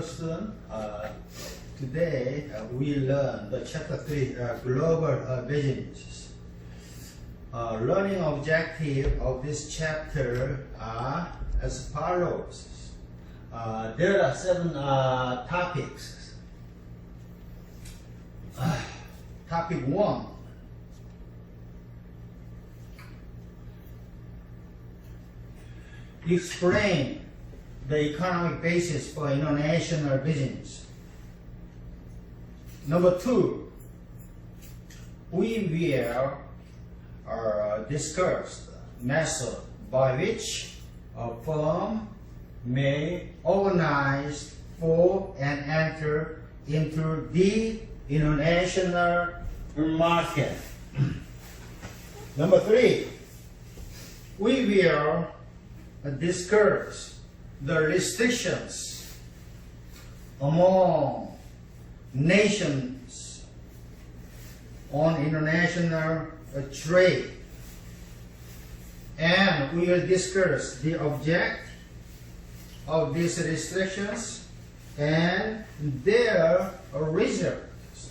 student. Today we learn the chapter 3, global business. Learning objective of this chapter are as follows. There are 7 topics. Topic 1. Explain the economic basis for international business. Number 2, we will discuss the method by which a firm may organize for and enter into the international market. Number 3, we will discuss the restrictions among nations on international trade, and we will discuss the object of these restrictions and their results.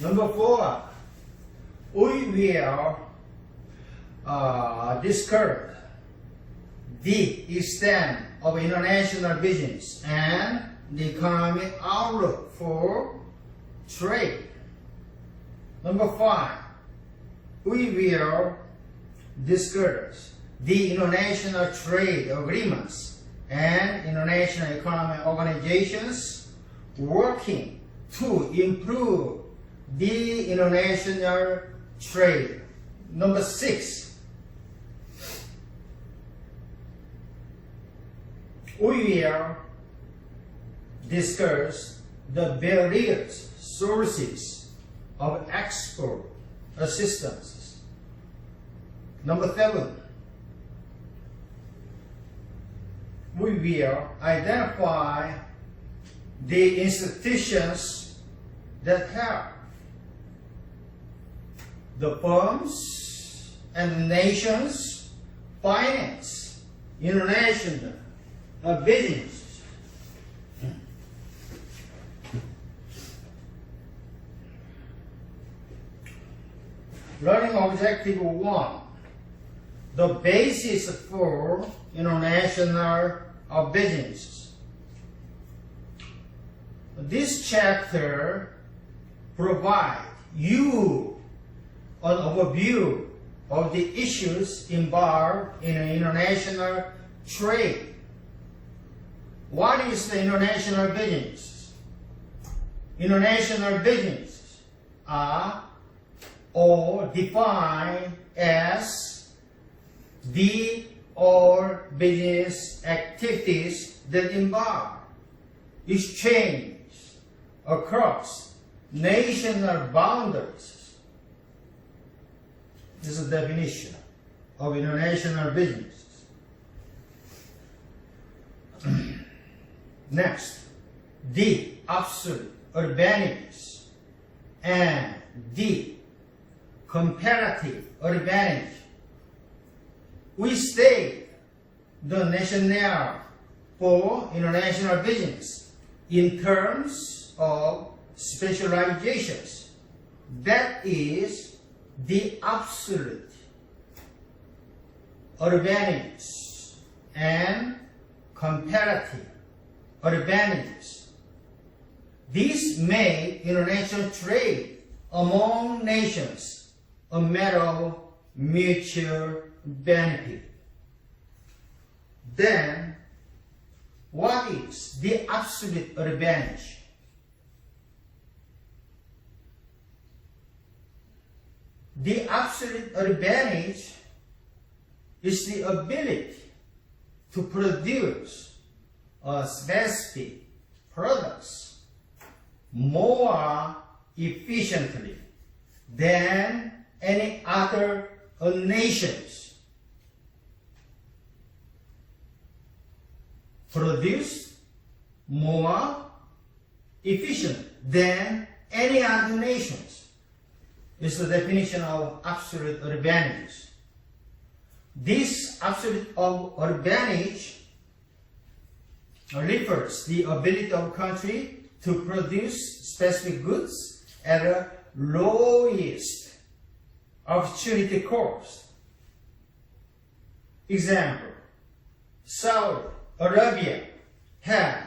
Number 4, we will discuss the extent of international business and the economic outlook for trade. Number 5, we will discuss the international trade agreements and international economic organizations working to improve the international trade. Number 6, we will discuss the various sources of export assistance. Number 7, we will identify the institutions that help the firms and nations finance international business. Learning objective 1, the basis for international business. This chapter provides you an overview of the issues involved in international trade. What is the international business? International businesses are all defined as the all business activities that involve exchange across national boundaries. This is the definition of international business. Next, the absolute advantage and the comparative advantage. We state the rationale for international business in terms of specializations. That is the absolute advantage and comparative advantages. These make international trade among nations a matter of mutual benefit. Then, what is the absolute advantage? The absolute advantage is the ability to produce specific products more efficiently than any other nations. Produce more efficient than any other nations is the definition of absolute advantage. This absolute advantage refers the ability of a country to produce specific goods at a lowest opportunity cost. Example, Saudi Arabia has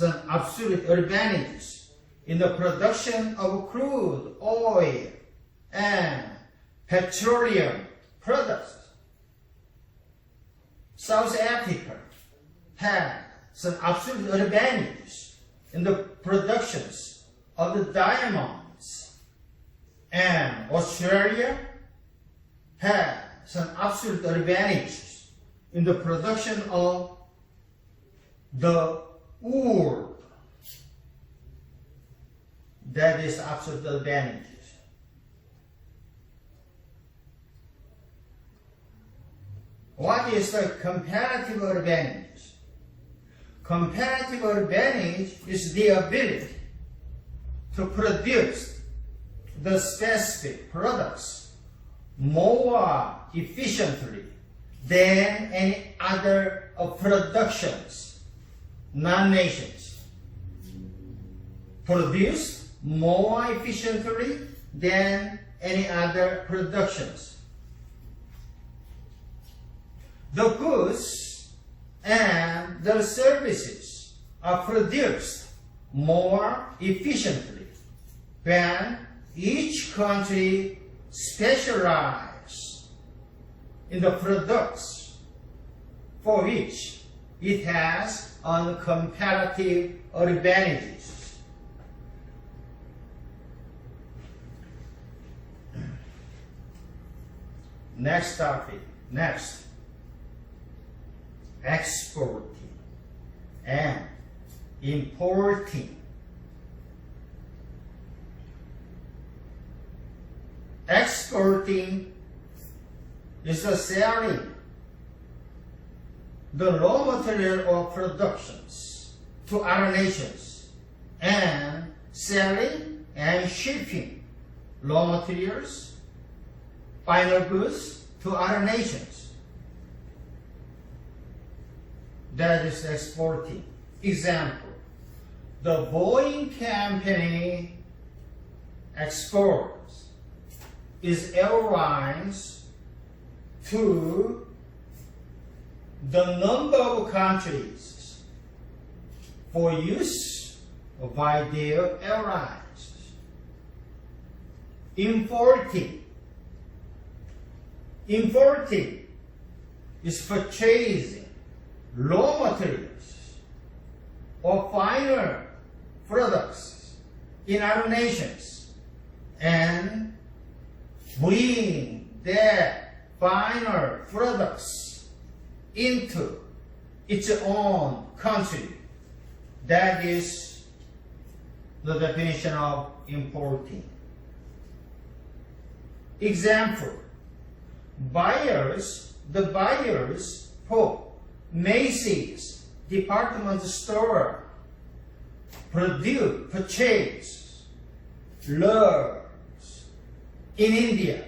an absolute advantage in the production of crude oil and petroleum products. South Africa has an absolute advantage in the productions of the diamonds, and Australia has an absolute advantage in the production of the wool. That is absolute advantage. What is the comparative advantage? Comparative advantage is the ability to produce the specific products more efficiently than any other productions, non-nations. Produce more efficiently than any other productions. The goods and the services are produced more efficiently when each country specializes in the products for which it has on comparative advantages. Next topic. Next. Exporting and importing. Exporting is the selling the raw material of productions to other nations and selling and shipping raw materials, final goods to other nations. That is exporting. Example, the Boeing company exports its airlines to the number of countries for use by their airlines. Importing. Importing is purchasing raw materials or final products in other nations and bring their final products into its own country. That is the definition of importing. Example, the buyers for Macy's department store purchase loaves in India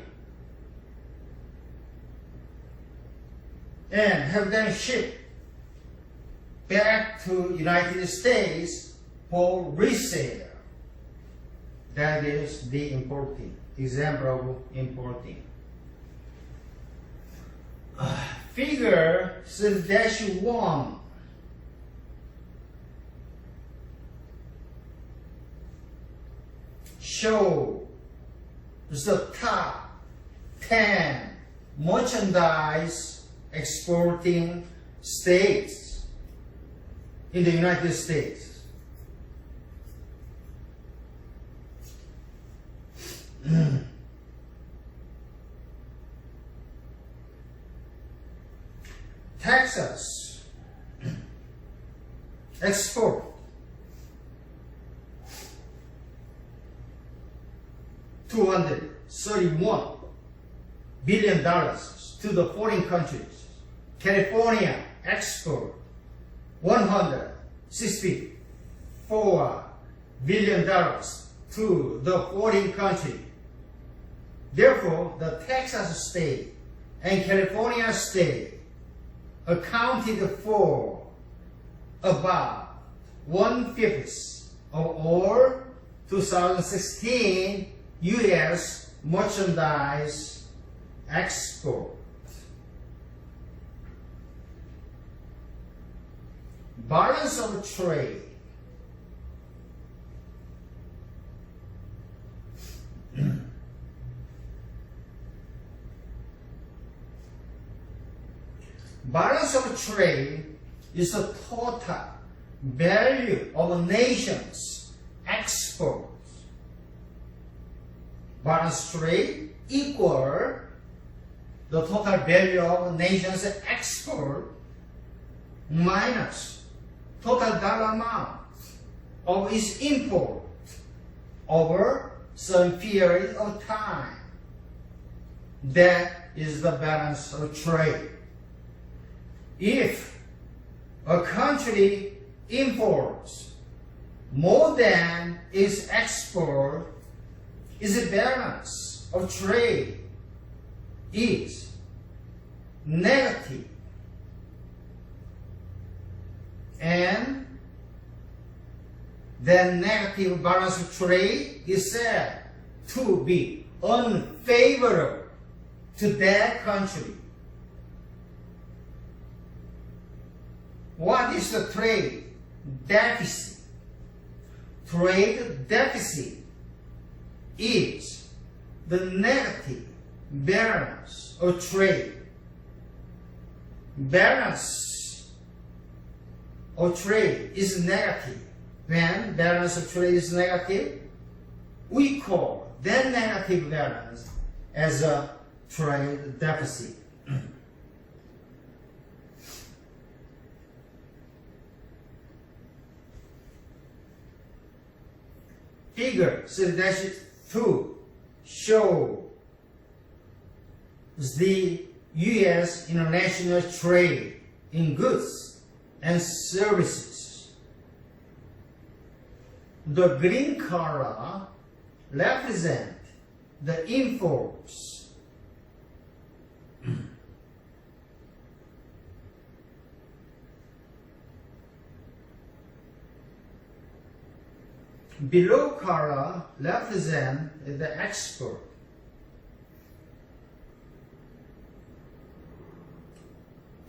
and have them shipped back to United States for resale. That is the importing. Example of importing. Figure 3-1 show the top 10 merchandise exporting states in the United States. Texas export $231 billion to the foreign countries. California export $164 billion to the foreign country. Therefore, the Texas state and California state accounted for about 1/5 of all 2016 U.S. merchandise export. Balance of trade. Balance of trade is the total value of a nation's exports. Balance trade equal the total value of a nation's export minus total dollar amount of its import over some period of time. That is the balance of trade. If a country imports more than its export, its balance of trade is negative. And that negative balance of trade is said to be unfavorable to that country. What is the trade deficit? Trade deficit is the negative balance of trade. Balance of trade is negative. When balance of trade is negative, we call that negative balance as a trade deficit. Figure 3-2 shows the U.S. international trade in goods and services. The green color represents the imports. Below color represents the export.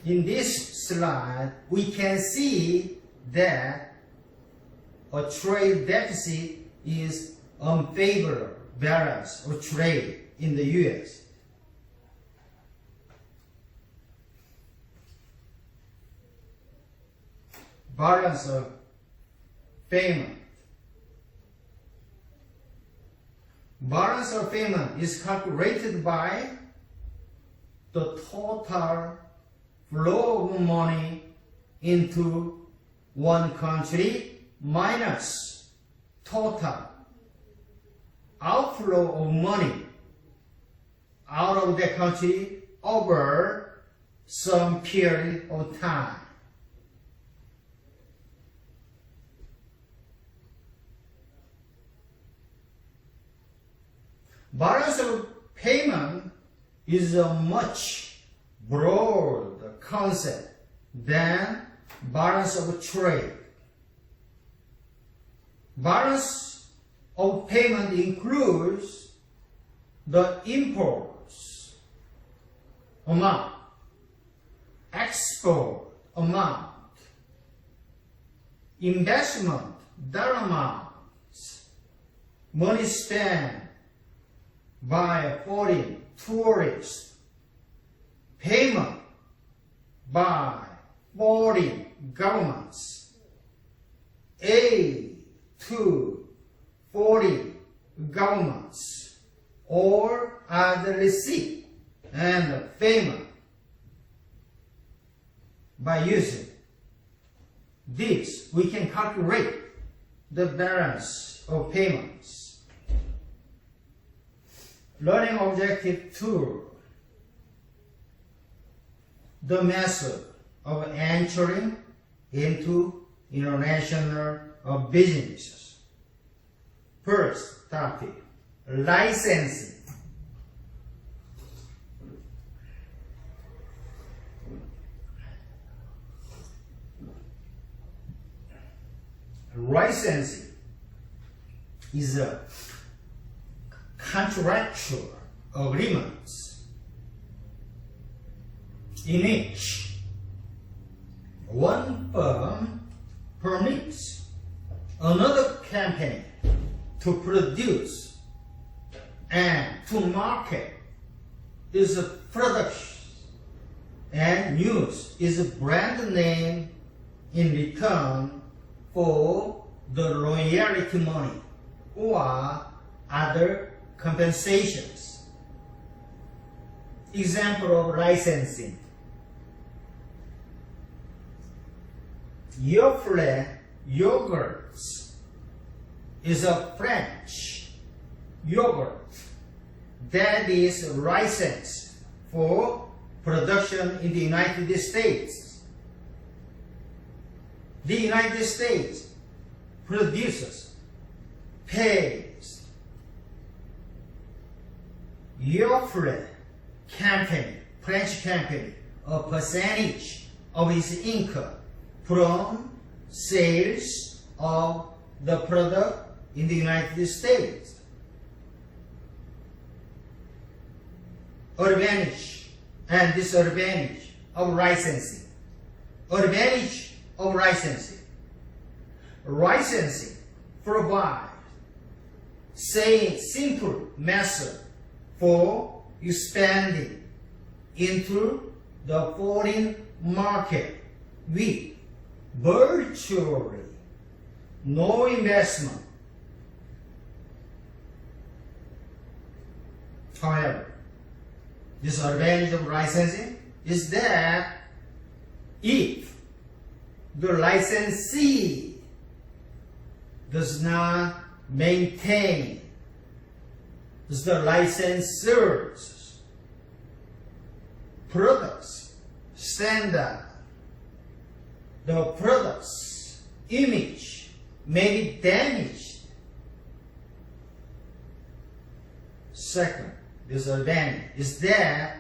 In this slide, we can see that a trade deficit is unfavorable balance of trade in the U.S. Balance of payment. Balance of payment is calculated by the total flow of money into one country minus total outflow of money out of the country over some period of time. Balance of payment is a much broader concept than balance of trade. Balance of payment includes the imports amount, export amount, investment dollar amounts, money spent by foreign tourists, payment by foreign governments, aid to foreign governments, or other receipt and payment. By using this, we can calculate the balance of payments. Learning objective 2. The method of entering into international businesses. First topic, licensing. licensing is a contractual agreement in which one firm permits another company to produce and to market its products and use its brand name in return for the royalty money or other compensations. Example of licensing. Yoplait yogurts is a French yogurt that is licensed for production in the United States. The United States produces, pays Yoplait company, French company, a percentage of its income from sales of the product in the United States. Advantage and disadvantage of licensing. Advantage of licensing. Licensing provides simple method for expanding into the foreign market with virtually no investment. However, disadvantage of licensing is that if the licensee does not maintain the licensor's products standard, the product's image may be damaged. Second disadvantage is that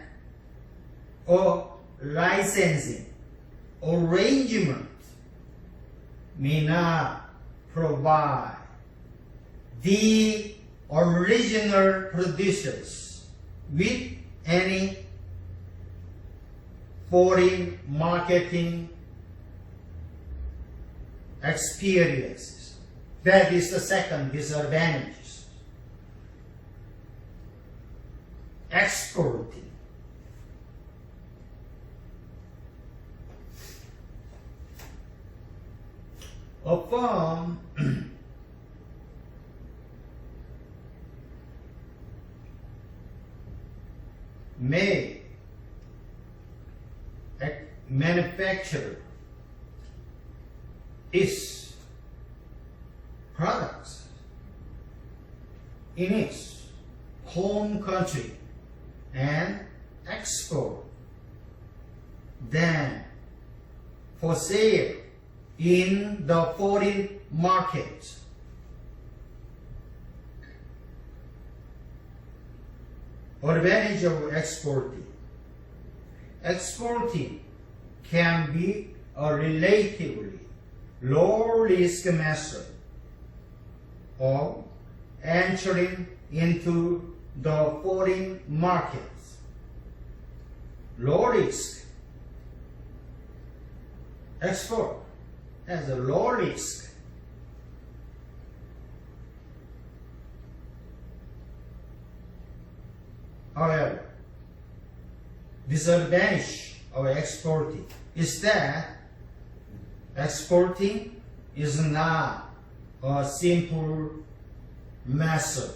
a licensing arrangement may not provide the original producers with any foreign marketing experiences. That is the second disadvantage. Exporting. A firm may manufacture its products in its home country and export them for sale in the foreign market. Advantage of exporting. Exporting can be a relatively low-risk method of entering into the foreign markets. Low risk. Export has a low risk. However, disadvantage of exporting is that exporting is not a simple method.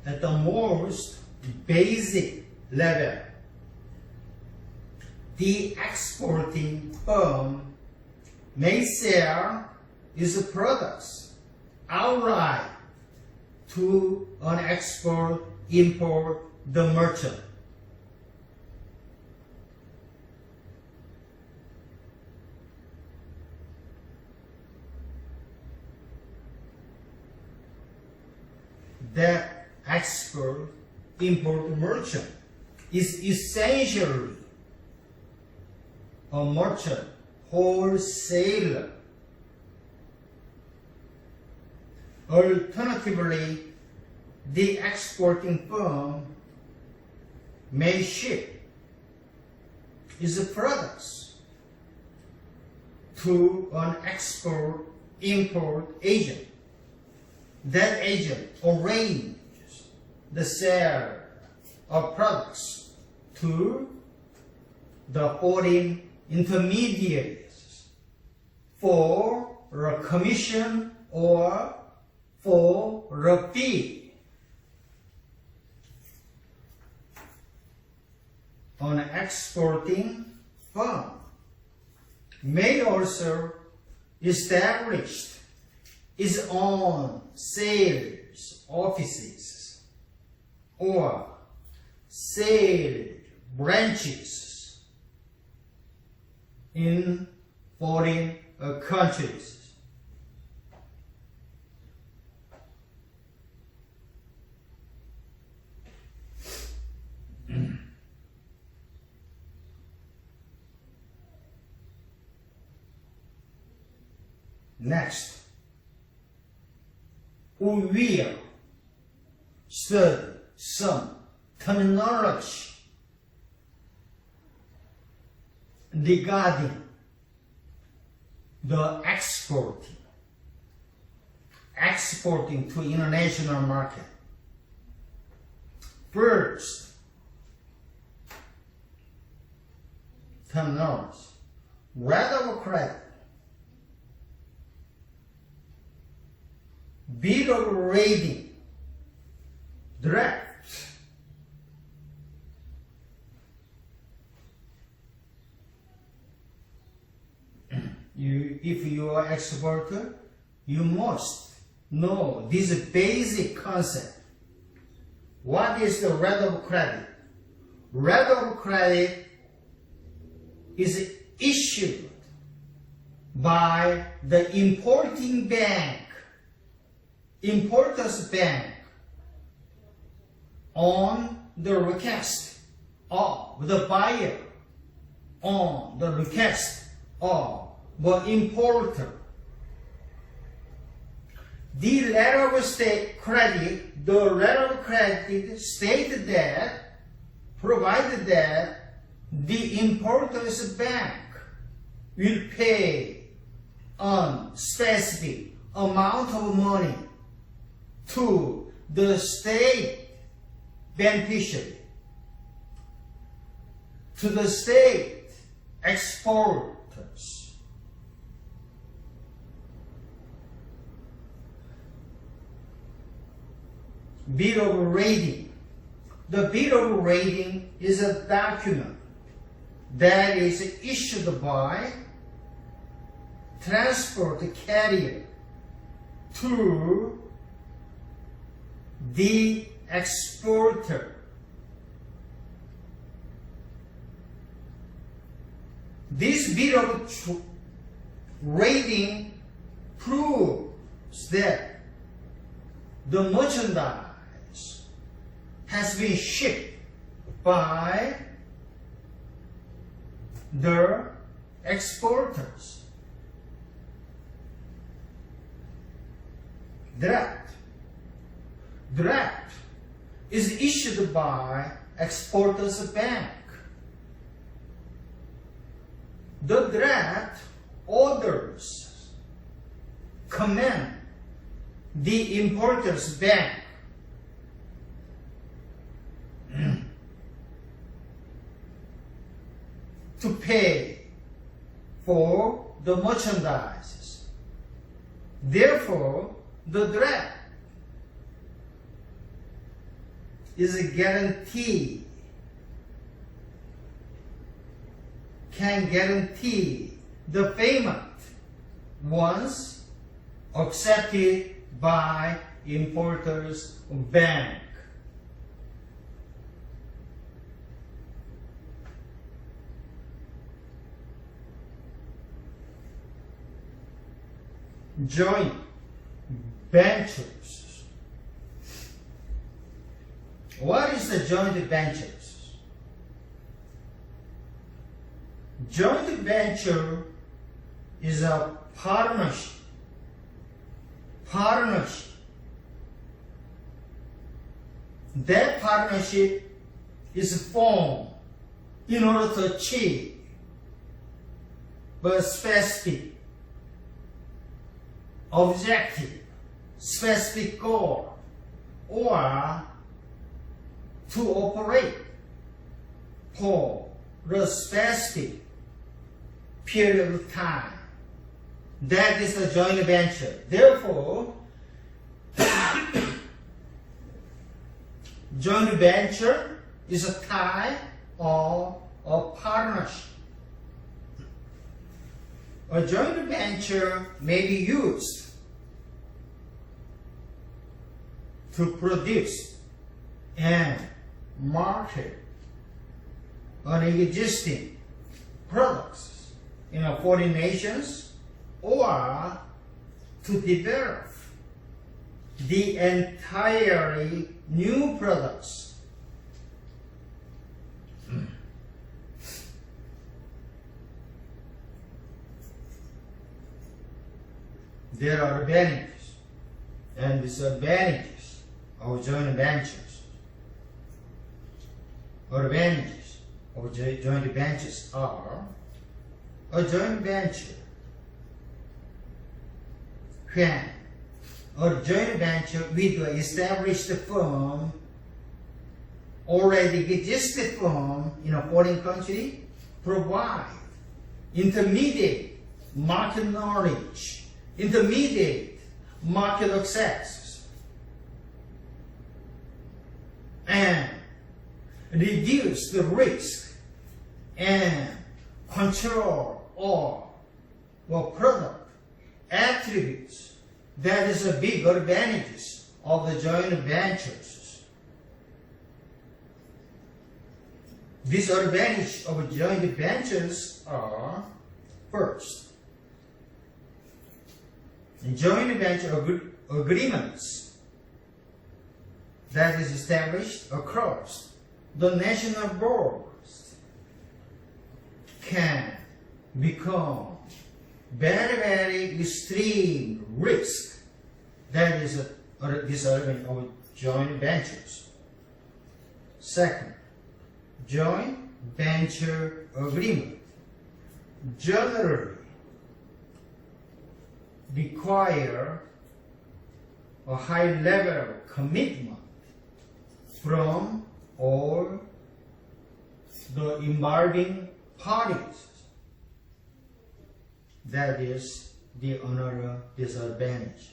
At the most basic level, the exporting firm may sell its products outright to an export-import the merchant. that export-import merchant is essentially a merchant wholesaler. Alternatively, the exporting firm may ship its products to an export-import agent. That agent arranges the sale of products to the foreign intermediaries for a commission or for a fee. An exporting firm may also establish its own sales offices or sales branches in foreign countries. Next, we will study some terminology regarding the exporting to international market. First, terminology, letter of credit, bill of lading, draft, if you are exporter, you must know this basic concept. What is the letter of credit? Letter of credit is issued by the importing bank, importer's bank, on the request of the buyer, on the request of the importer. The letter of credit, the letter of credit stated that, provided that the importer's bank will pay a specific amount of money to the state beneficiary, to the state exporters. Bill of lading. The bill of lading is a document that is issued by transport carrier to the exporter. This bill of lading proves that the merchandise has been shipped by the exporters. Draft is issued by exporter's bank. The draft orders command the importer's bank to pay for the merchandise. Therefore, the draft is a guarantee, can guarantee the payment once accepted by importer's bank. Joint ventures. What is the joint ventures? Joint venture is a partnership. That partnership is formed in order to achieve a specific objective, specific goal, or to operate for a specific period of time. That is a joint venture. Therefore, joint venture is a type of a partnership. A joint venture may be used to produce and market an existing products in foreign nations, or to develop the entirely new products. There are advantages and disadvantages of joint ventures. Advantages of joint ventures are: a joint venture, when a joint venture with an established firm, already existing firm in a foreign country, provide intermediate market knowledge, intermediate market access, and reduce the risk and control all product attributes. That is a big advantages of the joint ventures. Disadvantages of joint ventures are: first, joint venture agreements that is established across the national borders can become very extreme risk. That is a disadvantage of joint ventures. Second, joint venture agreement generally require a high level of commitment from all the involving parties. That is the another disadvantage.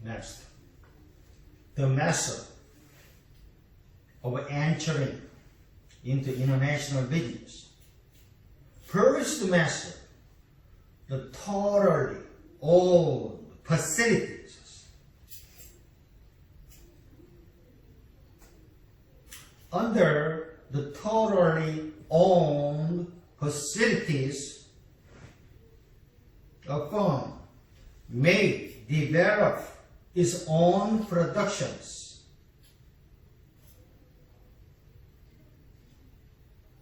Next, the method of entering into international business. First method, the totally owned facilities. Under the totally owned facilities, a firm may develop its own productions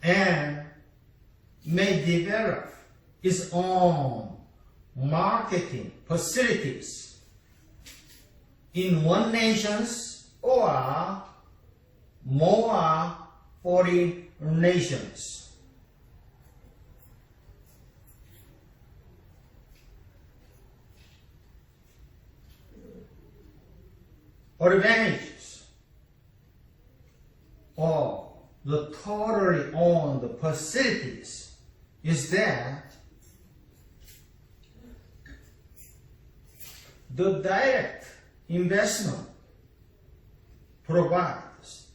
and may develop its own marketing facilities in one nation or more foreign nations. Advantages of the totally owned facilities is that the direct investment provides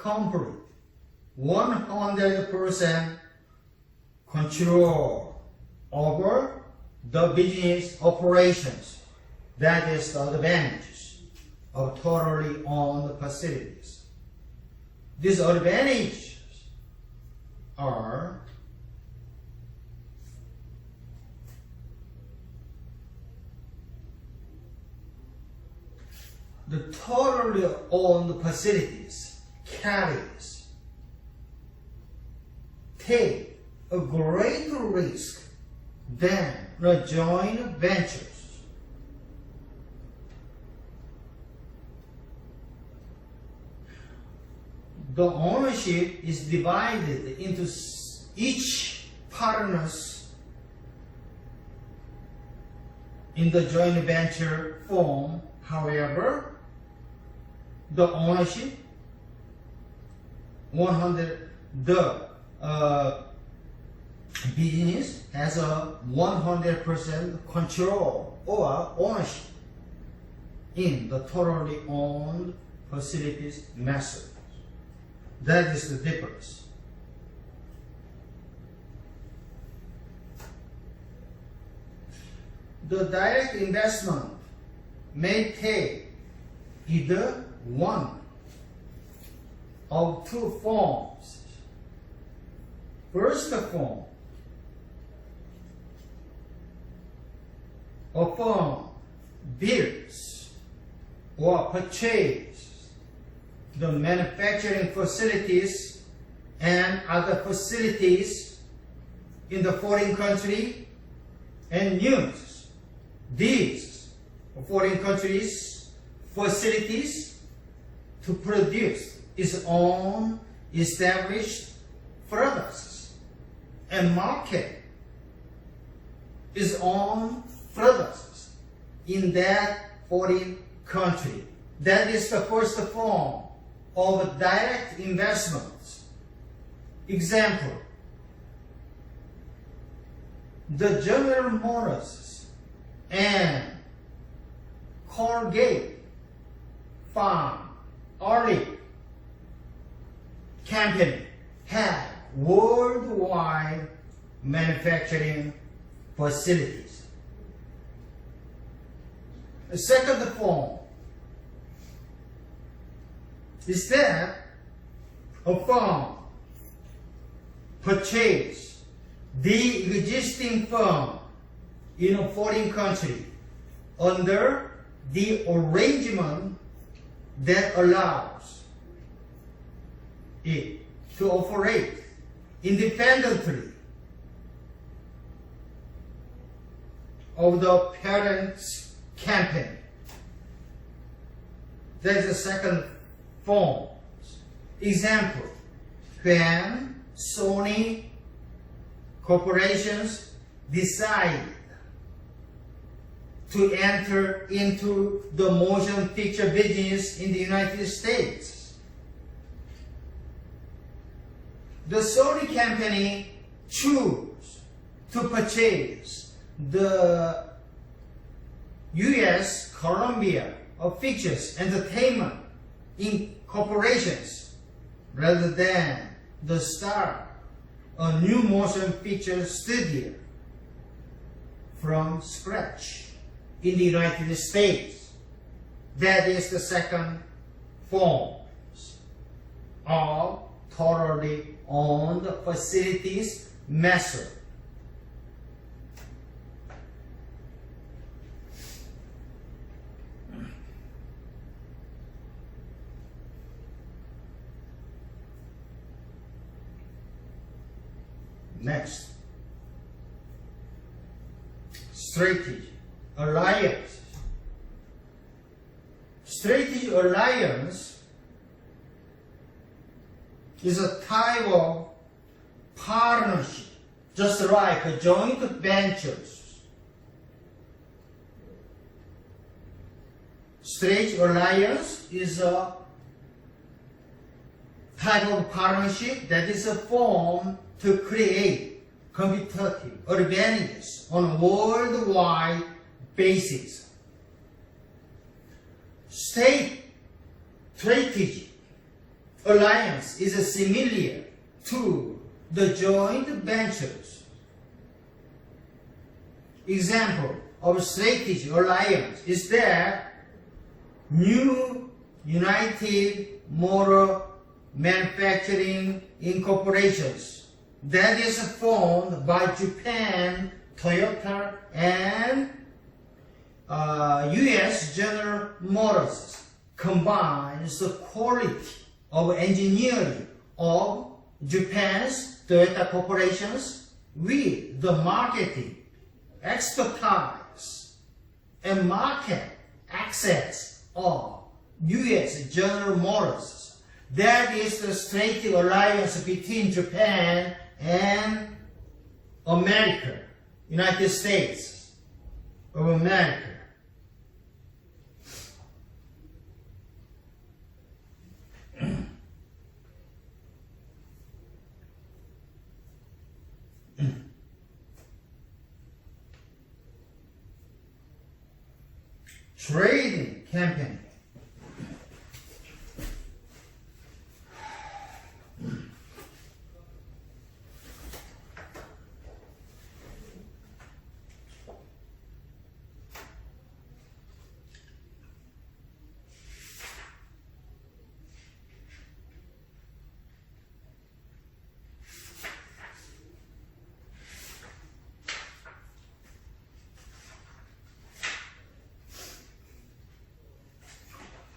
complete 100% control over the business operations. That is the advantages of totally owned facilities. These advantages are the totally owned facilities take a greater risk than the joint ventures. The ownership is divided into each partners in the joint venture form. However, the ownership 100 business has a 100% control or ownership in the totally owned facilities method. That is the difference. The direct investment may take either one of two forms. First form, a firm builds or purchases the manufacturing facilities and other facilities in the foreign country and uses these foreign countries' facilities to produce its own established products and market its own products in that foreign country. That is the first form of direct investments. Example, the General Motors and Colgate Farm Olive Company have worldwide manufacturing facilities. The second form is that a firm purchase the existing firm in a foreign country under the arrangement that allows it to operate independently of the parent's company. That is the second form. Example, when Sony corporations decide to enter into the motion picture business in the United States, the Sony company choose to purchase the U.S. Columbia of Pictures Entertainment Corporations rather than the Star, a new motion picture studio from scratch in the United States. That is the second form of totally owned facilities method. Next, strategy, alliance. Strategic alliance is a type of partnership, just like a joint ventures. Strategic alliance is a type of partnership that is formed to create competitive advantages on a worldwide basis. State strategy alliance is similar to the joint ventures. Example of strategic alliance is that New United Motor Manufacturing Incorporations that is formed by Japan, Toyota, and U.S. General Motors combines the quality of engineering of Japan's Toyota corporations with the marketing expertise and market access of U.S. General Motors. That is the strategic alliance between Japan and America, United States of America. Trading campaign.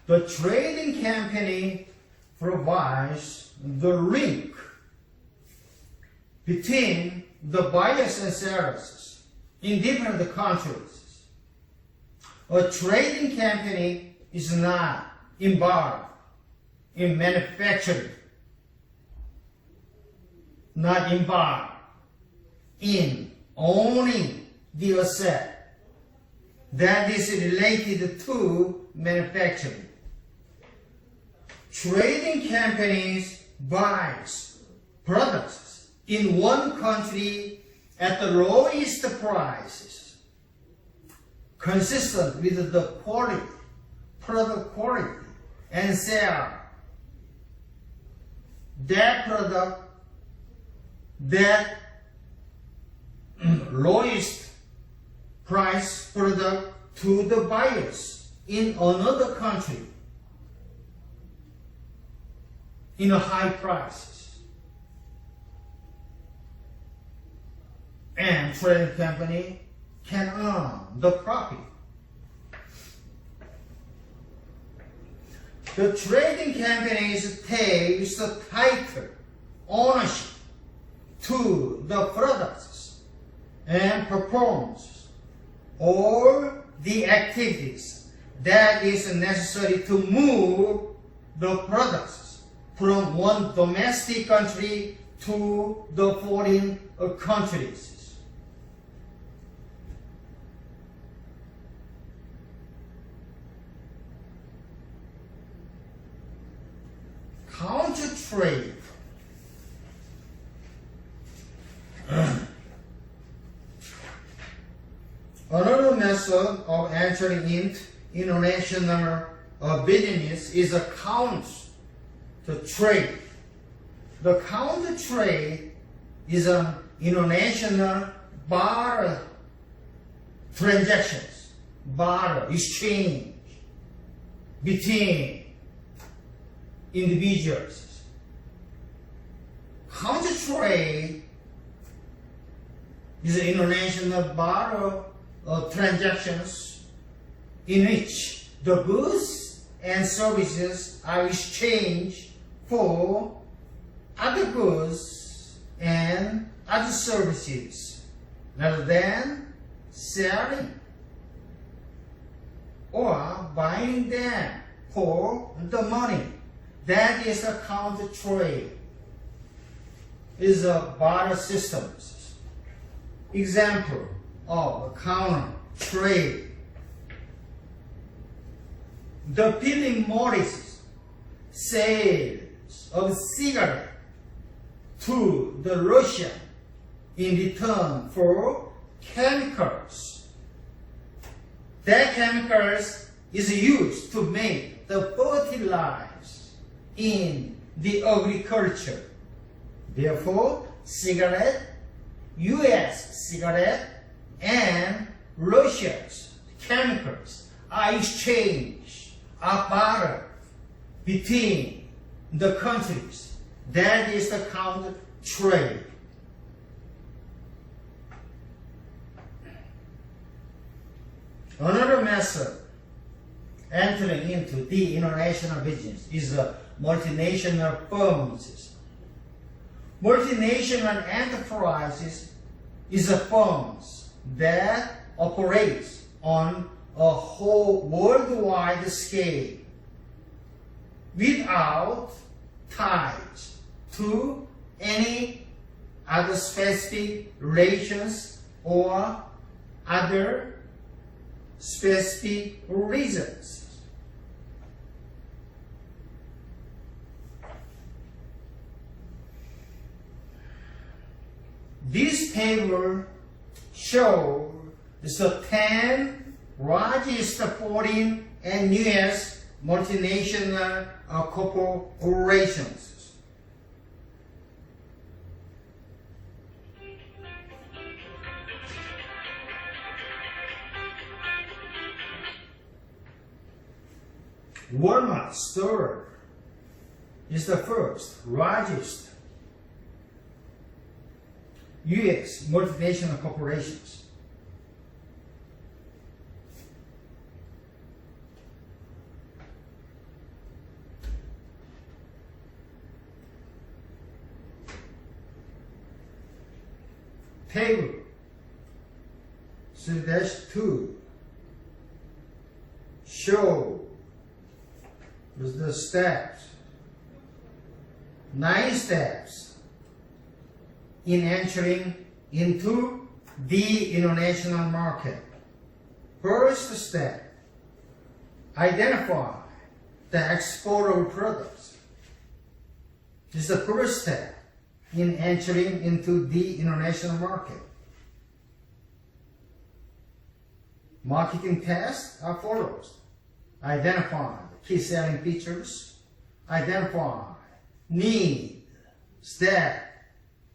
The trading company provides the link between the buyers and sellers in different countries. A trading company is not involved in manufacturing, not involved in owning the asset that is related to manufacturing. Trading companies buys products in one country at the lowest prices, consistent with the quality, product quality, and sell that product, that lowest price product to the buyers in another country in a high prices. And trading company can earn the profit. The trading companies takes the title ownership to the products and performs all the activities that is necessary to move the products from one domestic country to the foreign countries. Counter trade. Another method of entering into international business is a counter trade. The counter trade is an international barter transactions, barter exchange between individuals. Counter trade is an international barter transactions in which the goods and services are exchanged for other goods and other services rather than selling or buying them for the money. That is a counter trade. Is a barter systems. Example of counter trade. The Philip Morris sales of cigarette to the Russia in return for chemicals. That chemicals is used to make the fertilizers in the agriculture. Therefore, cigarette, US cigarette, and Russia's chemicals are exchanged, are bartered between the countries. That is the counter trade. Another method entering into the international business is multinational firms. Multinational enterprises is a firms that operates on a whole worldwide scale without ties to any other specific relations or other specific reasons. This table shows the 10 largest foreign and US multinational corporations. Walmart store is the first largest US multinational corporations. Table 3-2 show the steps, 9 steps in entering into the international market. First step, identify the exportable products. This is the first step in entering into the international market. Marketing tests are follows. Identify key selling features, identify need, that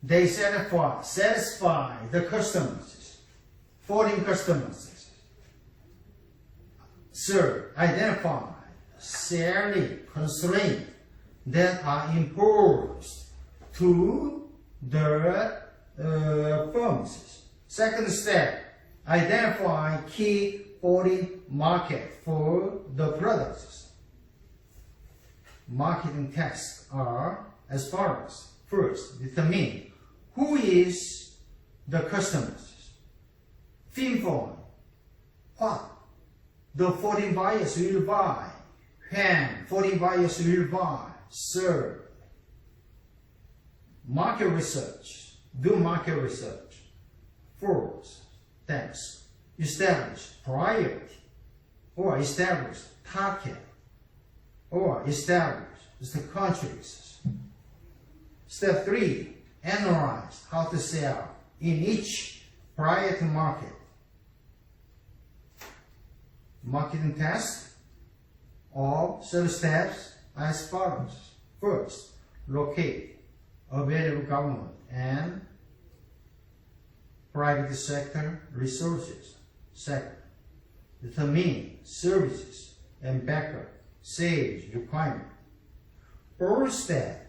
they satisfy the customers, foreign customers. Third, identify selling constraints that are imposed to the firms. Second step, identify key foreign market for the products. Marketing tests are as follows. First, determine who is the customers. Pinpoint what the foreign buyers will buy, when foreign buyers will buy. Third, market research. Do market research. Fourth, thanks. Establish priority or establish target or establish the countries. Step 3, analyze how to sell in each priority market. Marketing test of 7 steps as follows. First, locate available government and private sector resources. Second, determine services and backup sales requirement. Third step,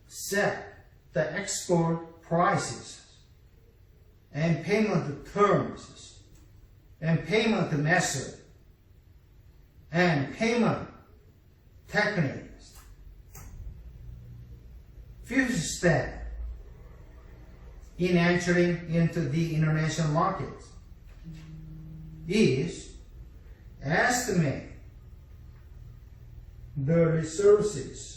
set the export prices and payment terms and payment method and payment techniques. Fifth step in entering into the international market is estimate the resources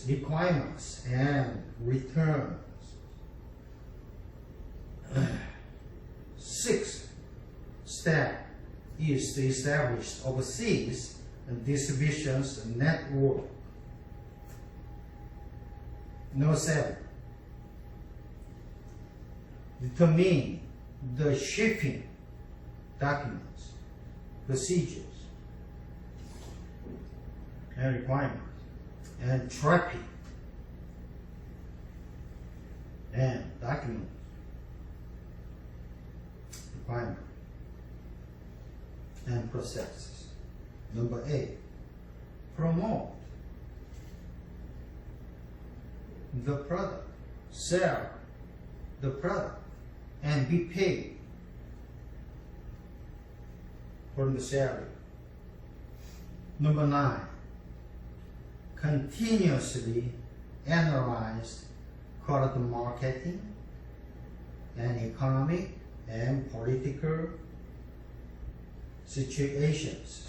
requirements, and returns. Sixth step is to establish overseas distributions network. No 7. Determine the shipping documents, procedures, and requirements, and traffic, and documents, requirements, and processes. Number 8, promote the product, sell the product, and be paid for the salary. Number 9, continuously analyze current marketing and economic and political situations.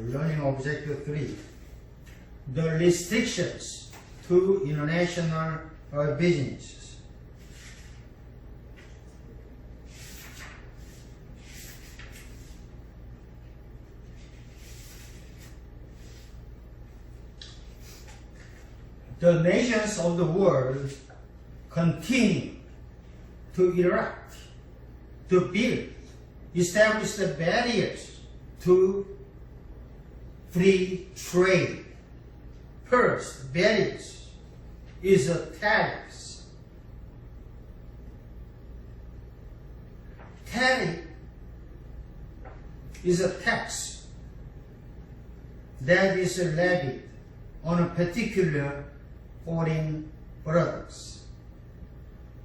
Learning objective 3. The restrictions to international businesses. The nations of the world continue to erect, to build, establish the barriers to free trade. First, barriers is a tariffs. Tariff is a tax that is levied on a particular foreign products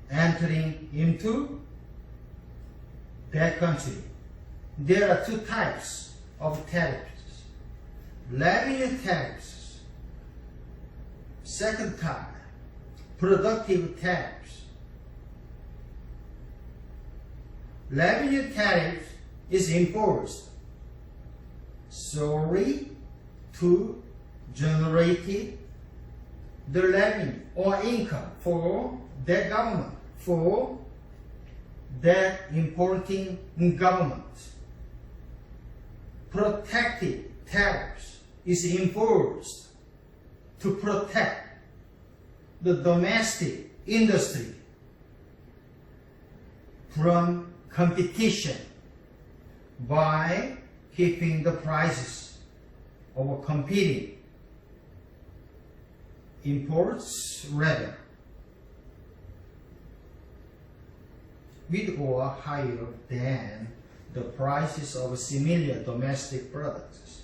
entering into that country. There are 2 types of tariffs. Revenue tariffs. Second type, productive tariffs. Revenue tariff is imposed solely to generate the revenue or income for that government, for that importing government. Protective tariffs is imposed to protect the domestic industry from competition by keeping the prices of competing imports rather with or higher than the prices of similar domestic products.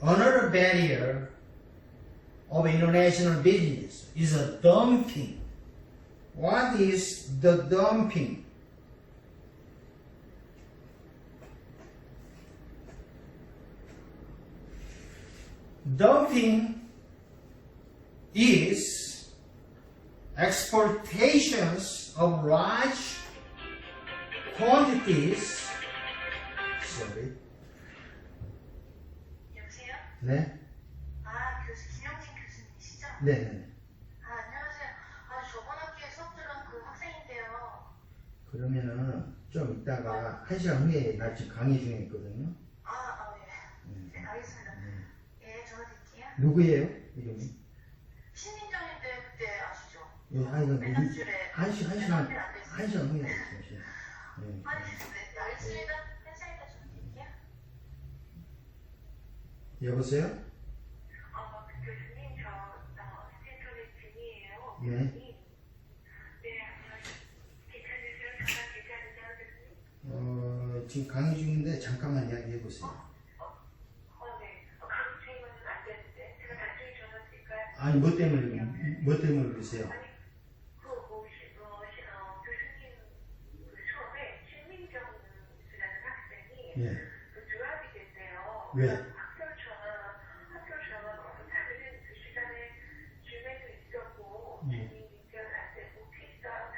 Another barrier of international business is a dumping. What is the dumping? Dumping is exportations of large quantities. Sorry. 여보세요? 네. 김영진 교수님이시죠? 네. 안녕하세요. 저번 학기에 수업 들은 그 학생인데요. 그러면은 좀 이따가 1시간 후에 나 지금 강의 중에 있거든요. 네. 네, 알겠습니다. 예, 전화 드릴게요. 누구예요? 이름이? 신민정인데 그때 아시죠? 예, 이거 맨날 줄에 1시간 후에 잠시. 네, 알겠습니다. 1시간 있다 전화 드릴게요. 여보세요? 교수님, 스탠턴의 준이에요. 네. 네, 괜찮으세요? 전화 괜찮으세요, 교수님? 지금 강의 중인데 잠깐만 이야기해 보세요. 네. 강의 중이면 안 되는데 제가 나중에 전화 드릴까요? 아니 뭐 때문에 그러세요? 교수님 수업에 신민정이라는 학생이 예. 드랍이 됐대요. 왜? 학교 전화가 와서 자기는 그 시간에 준비도 있었고 준비 미디어 갈때 오피스가 다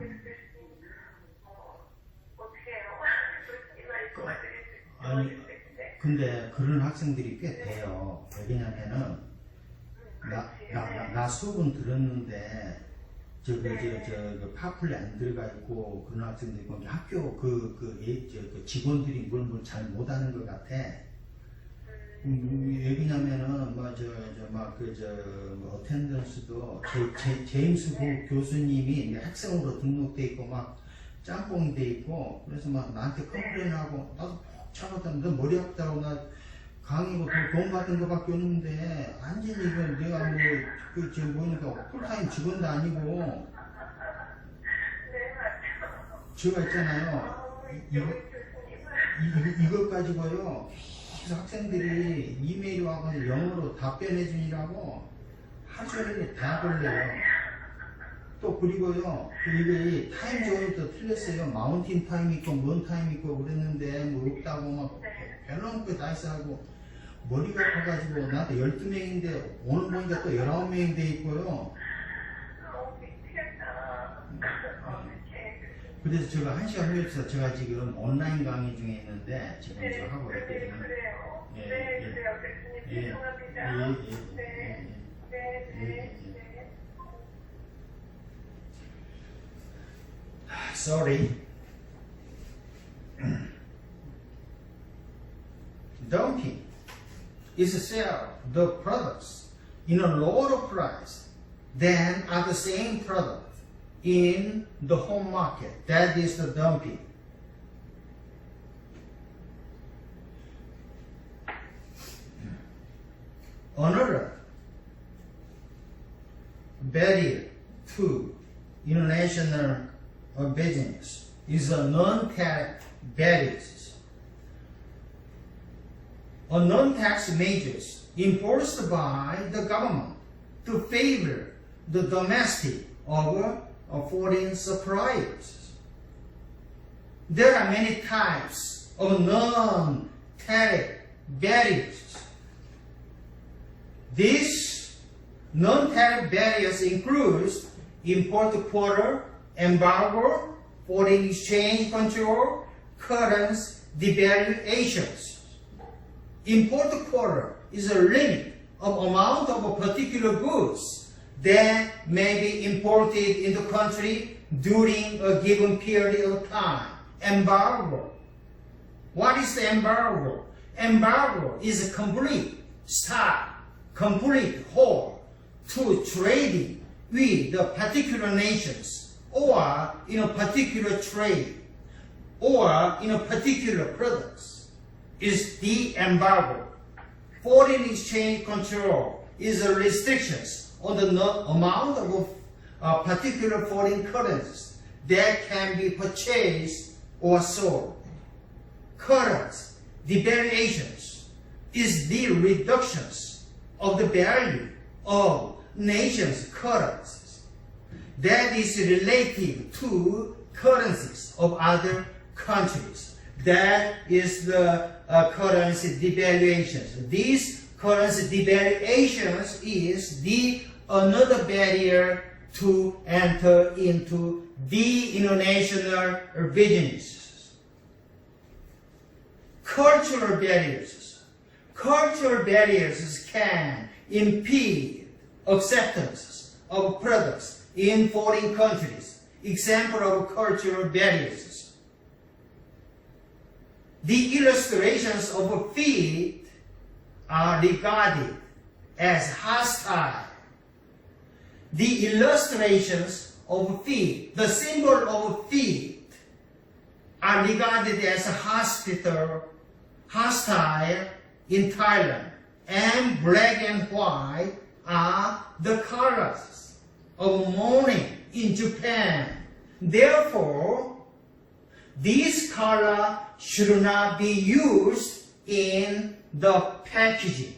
그래서 교수님 어떻게 해요? 교수님만 도와드릴 수 아니, 있을 텐데. 근데 그런 학생들이 꽤 돼요. 왜냐면은 나 수업은 들었는데 그 파플에 안 들어가 있고 그런 학생들이 있고 학교 그 직원들이 뭘 잘 못하는 것 같아. 왜냐면은 어텐던스도 제임스 교수님이 학생으로 등록돼 있고 막 짬뽕이 돼 있고 그래서 막 나한테 컴플레인하고 나도 푹 참았다. 너 머리 아프다고 나 강의고 돈 받은 거밖에 없는데 완전히 이거 내가 지금 보니까 풀타임 직원도 아니고 네, 맞죠. 제가 있잖아요. 이것 가지고요. 계속 학생들이 이메일이 와서 영어로 답변해 주니라고 하루 종일 다 걸려요. 또 그리고요. 이게 타임 조인도 틀렸어요. 마운틴 타임 있고 먼 타임 있고 그랬는데 뭐 없다고 막 별로 거 다 있어하고 머리가 아파가지고 나한테 12명인데 오늘 보니까 또 19명이 돼 있고요. 미치겠다. 그래서 제가 1시간 후에 있어서 제가 지금 온라인 강의 중에 있는데 지금 네, 저 하고 있거든요. 그래요. 예, 네, 예. 그래요. 교수님 예, 죄송합니다. 예, 네, 네, 네. Sorry. Dumping is to sell the products in a lower price than at the same product in the home market. That is the dumping. Another barrier to international business is a non-tax barriers. A non-tax measures imposed by the government to favor the domestic or foreign suppliers. There are many types of non-tariff barriers. These non-tariff barriers include import quota, embargo, foreign exchange control, currency devaluations. Import quota is a limit of amount of particular goods that may be imported into country during a given period of time. Embargo. What is the embargo? Embargo is a complete stop, complete halt to trading with the particular nations or in a particular trade or in a particular products. Is the embargo. Foreign exchange control is a restrictions on the amount of particular foreign currencies that can be purchased or sold. Currency devaluations is the reductions of the value of nations' currencies that is related to currencies of other countries. That is the currency devaluations. These currency devaluations is the another barrier to enter into the international business. Cultural barriers. Cultural barriers can impede acceptance of products in foreign countries. Example of cultural barriers. The illustrations of feet are regarded as hostile. The illustrations of feet, the symbol of feet, are regarded as hostile in Thailand, and black and white are the colors of mourning in Japan. Therefore, this color should not be used in the packaging,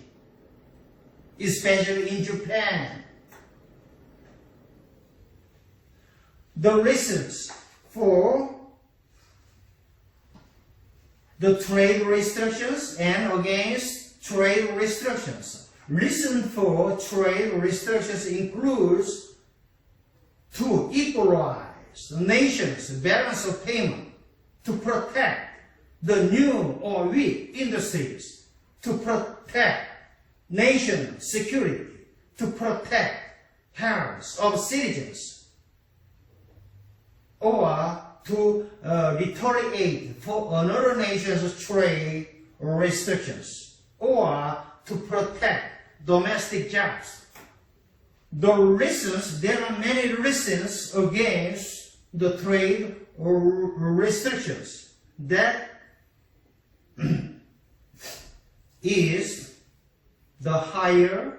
especially in Japan. The reasons for the trade restrictions and against trade restrictions. Reason for trade restrictions includes to equalize the nation's balance of payment, to protect the new or weak industries, to protect nation security, to protect health of citizens, or to retaliate for another nation's trade restrictions, or to protect domestic jobs. There are many reasons against the trade restrictions. That is the higher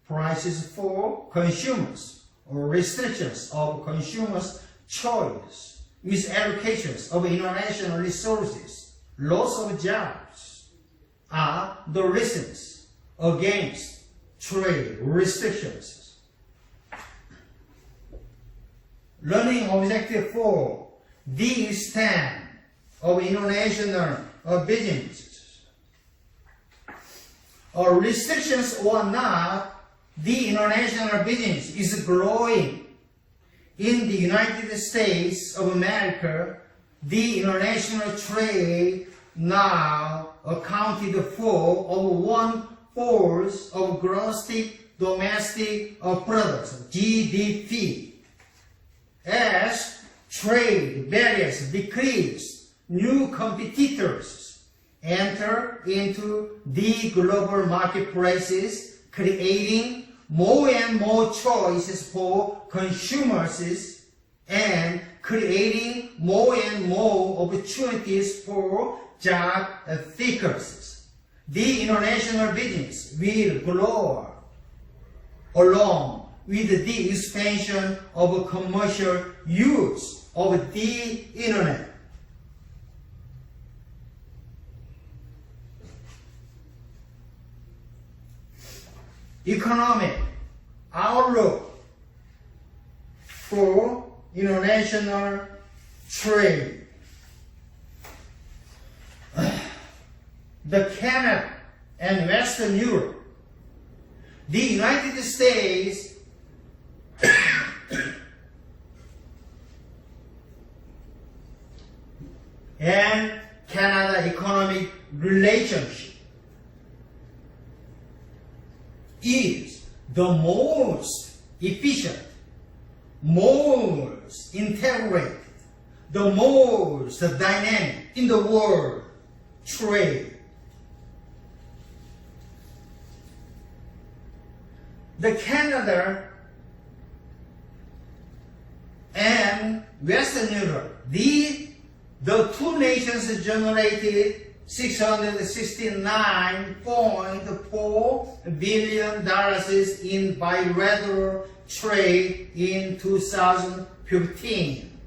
prices for consumers, or restrictions of consumers' choice, misallocations of international resources, loss of jobs are the reasons against trade restrictions. Learning objective 4, the extent of international business. Restrictions or not, the international business is growing. In the United States of America, the international trade now accounted for over 1/4 of gross domestic products, GDP. As trade barriers decrease, new competitors enter into the global marketplaces, creating more and more choices for consumers and creating more and more opportunities for job seekers. The international business will grow along with the expansion of commercial use of the internet. Economic outlook for international trade. The Canada and Western Europe, the United States and Canada economic relationship is the most efficient, most integrated, the most dynamic in the world trade. The Canada and Western Europe, the two nations generated $669.4 billion in bilateral trade in 2015.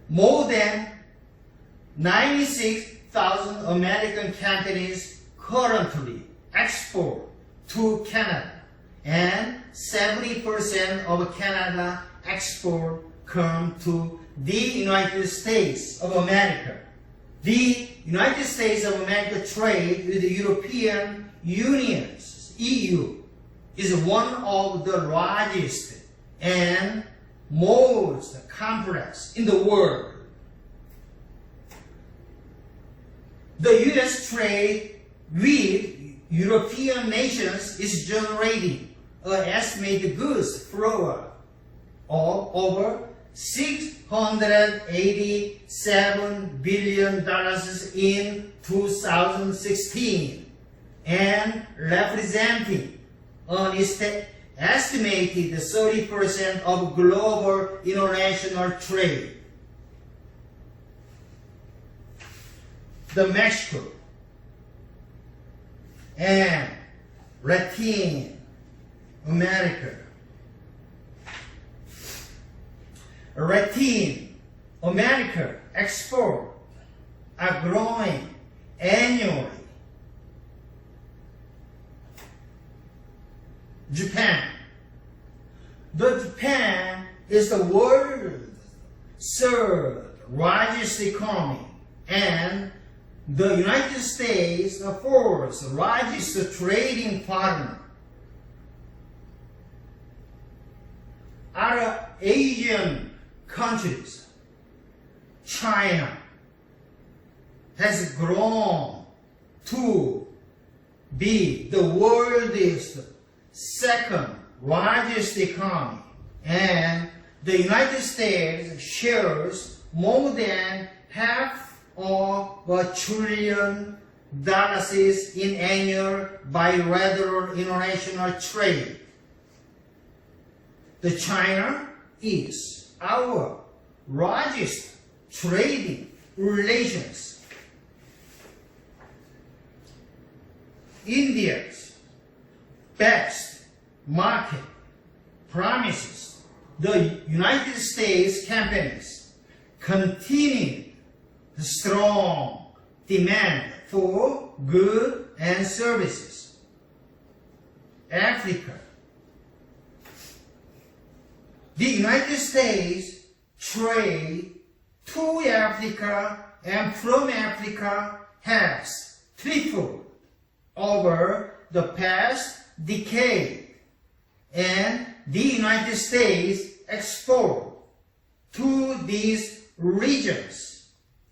More than 96,000 American companies currently export to Canada, and 70% of Canada export come to the United States of America. The United States of America trade with the European Union, EU, is one of the largest and most complex in the world. The U.S. trade with European nations is generating an estimated goods flow of over $687 billion in 2016 and representing an estimated 30% of global international trade. The Mexico and Latin America. Latin America exports are growing annually. Japan. Japan is the world's third largest economy and the United States the fourth largest trading partner. other Asian countries, China has grown to be the world's second largest economy, and the United States shares more than half of $1 trillion in annual bilateral international trade. The China is our largest trading relations. India's best market promises the United States companies continue the strong demand for goods and services. Africa. The United States trade to Africa and from Africa has tripled over the past decade, and the United States export to these regions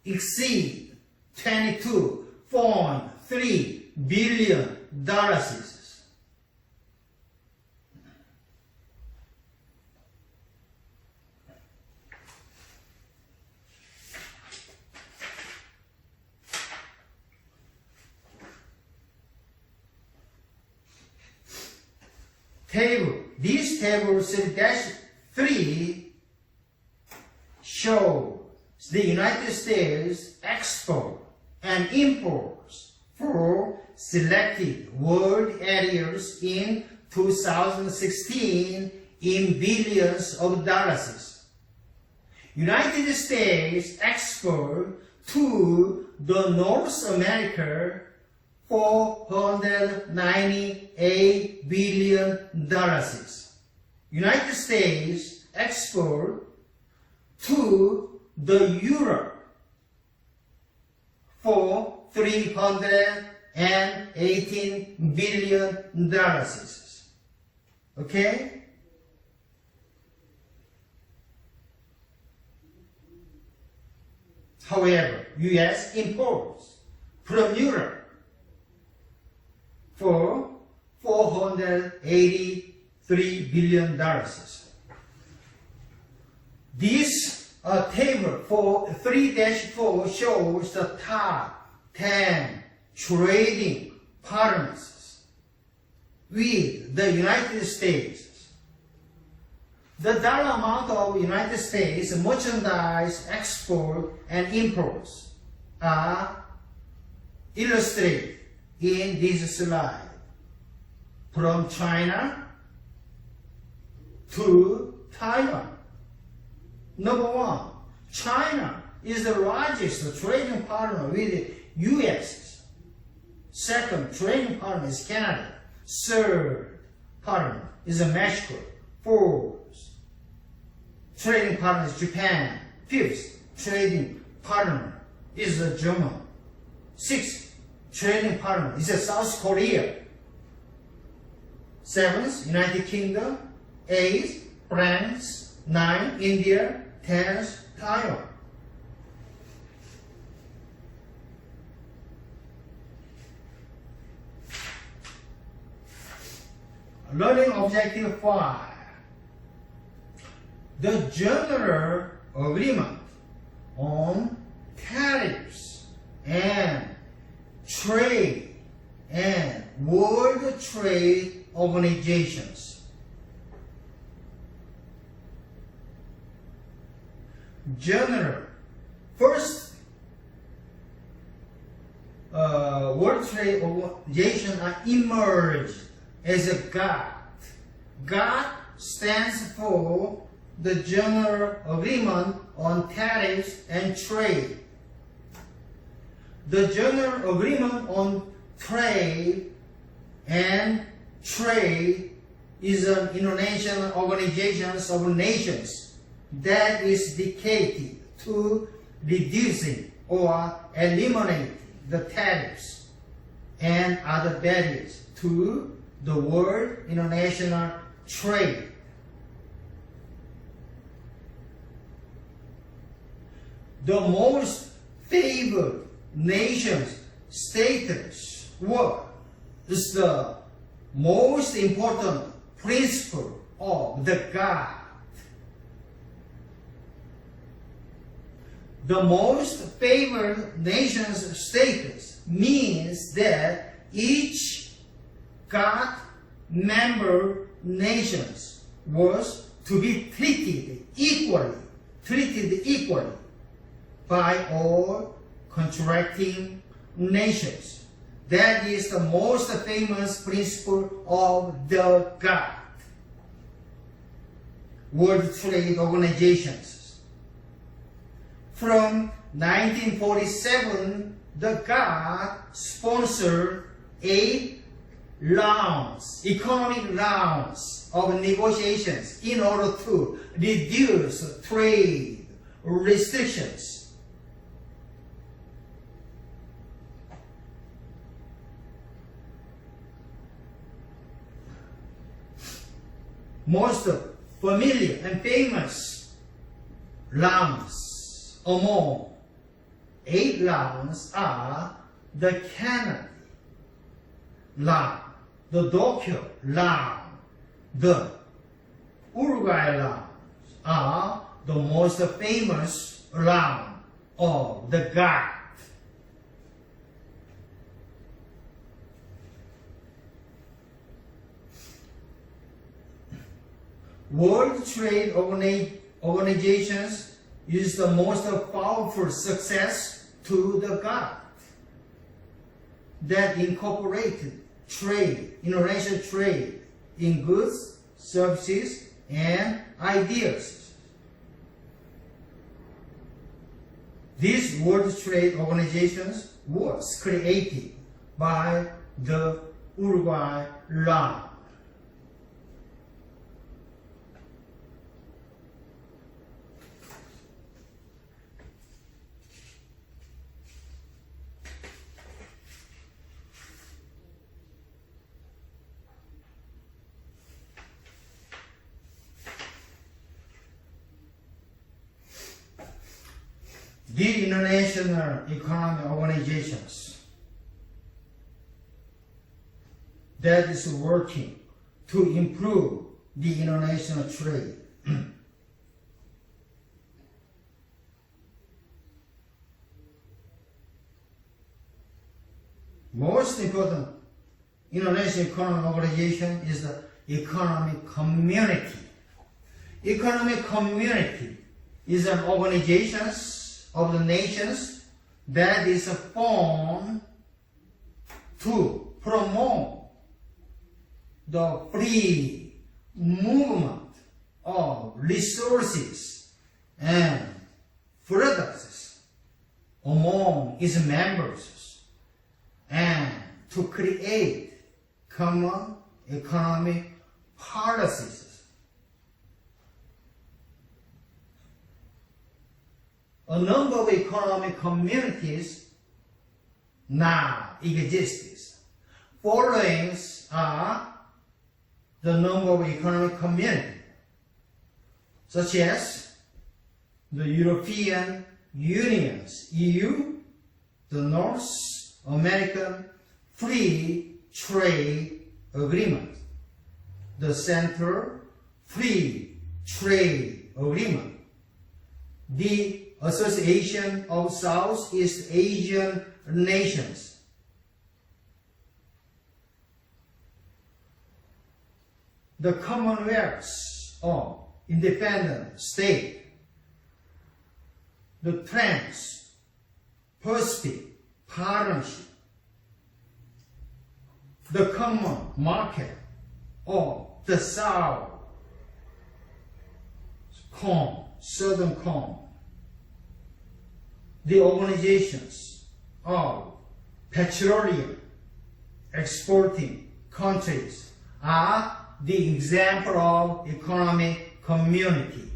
exceed $22.3 billion. This table 3 shows the United States export and imports for selected world areas in 2016 in billions of dollars. United States export to the North America $498 billion. United States export to the Europe for $318 billion. Okay? However, US imports from Europe for $483 billion. This table for 3-4 shows the top 10 trading partners with the United States. The dollar amount of United States merchandise export and imports are illustrated in this slide. From China to Taiwan. Number 1, China is the largest trading partner with the US. Second trading partner is Canada. Third partner is Mexico. Fourth trading partner is Japan. Fifth trading partner is Germany. Sixth trading partner is South Korea. Seventh, United Kingdom. Eighth, France. 9, India. 10th, Taiwan. Learning objective 5. The general agreement on tariffs and trade and world trade organizations. General. First, World Trade Organization emerged as a GATT. GATT stands for the General Agreement on Tariffs and Trade. The General Agreement on Trade and Trade is an international organization of nations that is dedicated to reducing or eliminating the tariffs and other barriers to the world international trade. the most favored nations, status, what is the most important principle of the God. The most favored nation's status means that each God member nations was to be treated equally by all contracting nations. That is the most famous principle of the GATT, World Trade Organizations. From 1947, the GATT sponsored 8 economic rounds of negotiations in order to reduce trade restrictions. Most familiar and famous rounds among 8 rounds are the Kennedy round, the Tokyo round, the Uruguay round are the most famous round of the GATT. World Trade Organizations is the most powerful success to the GATT that incorporated trade, international trade in goods, services, and ideas. This World Trade Organizations was created by the Uruguay round. The international economic organizations that is working to improve the international trade. Most important international economic organization is the economic community. Economic community is an organization of the nations that is formed to promote the free movement of resources and products among its members and to create common economic policies. A number of economic communities now exist. Following are the number of economic communities, such as the European Union, EU, the North American Free Trade Agreement, the Central Free Trade Agreement, the Association of Southeast Asian Nations, the Commonwealth of Independent States, the Trans-Pacific Partnership, the Common Market of the South Cone, Southern Cone, the organizations of petroleum exporting countries are the example of economic community.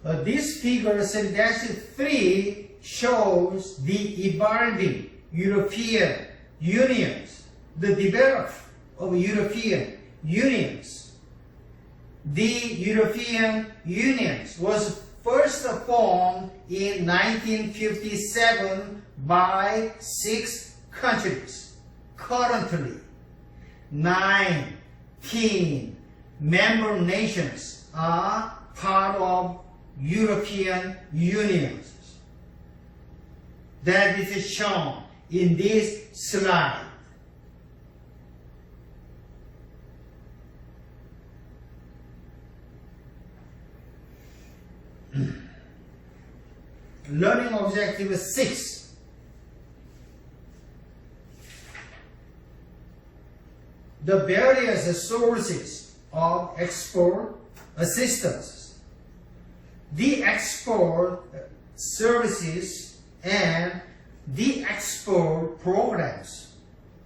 This figure 3-3 shows the evolving European unions, the development of European unions. The European unions was first formed in 1957 by 6 countries. Currently, 19 member nations are part of European Union. That is shown in this slide. Learning objective 6. The various sources of export assistance. The export services and the export programs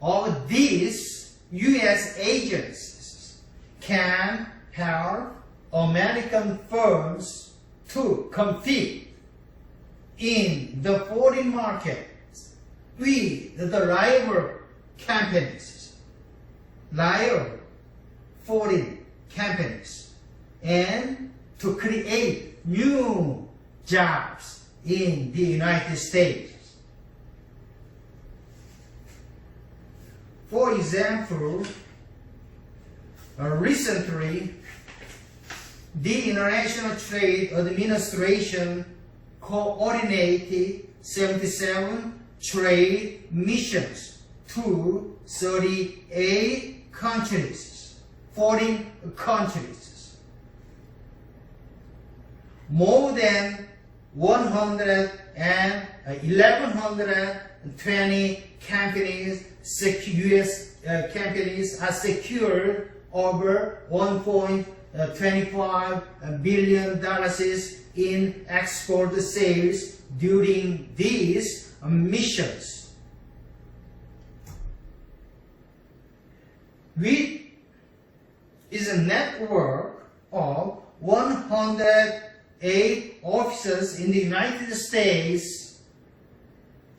of these U.S. agencies can help American firms to compete in the foreign market with the rival foreign companies, and to create new jobs in the United States. For example, recently, the International Trade Administration coordinated 77 trade missions to 38 countries, foreign countries. More than 1,120 companies, U.S. companies are secured over $1.25 billion in export sales during these missions. Which is a network of 108 offices in the United States